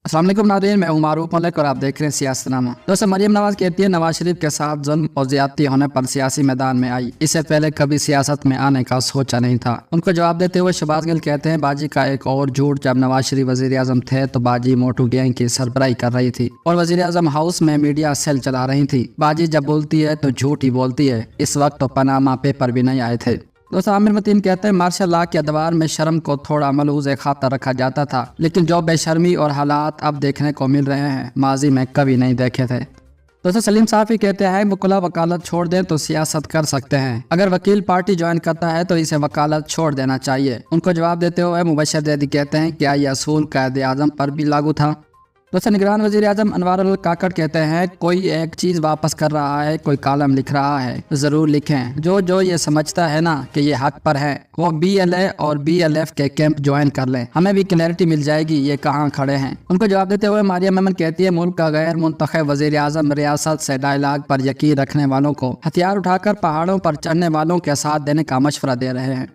अस्सलाम वालेकुम नाज़रीन, मैं हूं मारूफ मलिक और आप देख रहे हैं सियासतनामा। दोस्तों, मरियम नवाज कहती है नवाज शरीफ के साथ जुल्म और ज्यादती होने पर सियासी मैदान में आई, इससे पहले कभी सियासत में आने का सोचा नहीं था। उनको जवाब देते हुए शहबाज गिल कहते हैं बाजी का एक और झूठ, जब नवाज शरीफ वजीर आजम थे तो बाजी मोटू गैंग की सरबराही कर रही थी और वजीर आजम हाउस में मीडिया सेल चला रही थी। बाजी जब बोलती है तो झूठ ही बोलती है। इस वक्त तो पनामा पेपर भी नहीं आए थे। दोस्तों, आमिर मतीन कहते हैं मार्शल लॉ के अदवार में शर्म को थोड़ा मलूज़ खातर रखा जाता था, लेकिन जो बेशर्मी और हालात अब देखने को मिल रहे हैं माजी में कभी नहीं देखे थे। दोस्तों, सलीम साफ़ी कहते हैं मुकुला वकालत छोड़ दें तो सियासत कर सकते हैं। अगर वकील पार्टी ज्वाइन करता है तो इसे वकालत छोड़ देना चाहिए। उनको जवाब देते हुए मुबशर जैदी कहते हैं क्या यह असूल कायदे आज़म पर भी लागू था। दोस्तों, निगरान वज़ीर आज़म अनवर अल काकड़ कहते हैं कोई एक चीज़ वापस कर रहा है, कोई कॉलम लिख रहा है, ज़रूर लिखें। जो ये समझता है ना कि ये हक पर है वो BLA और BLF के कैंप ज्वाइन कर लें, हमें भी क्लैरिटी मिल जाएगी ये कहाँ खड़े हैं। उनको जवाब देते हुए मारिया मेमन कहती है मुल्क का गैर मुंतखब वज़ीर आज़म रियासत से डायलॉग पर यकीन रखने वालों को हथियार उठाकर पहाड़ों पर चढ़ने वालों के साथ देने का मशवरा दे रहे हैं।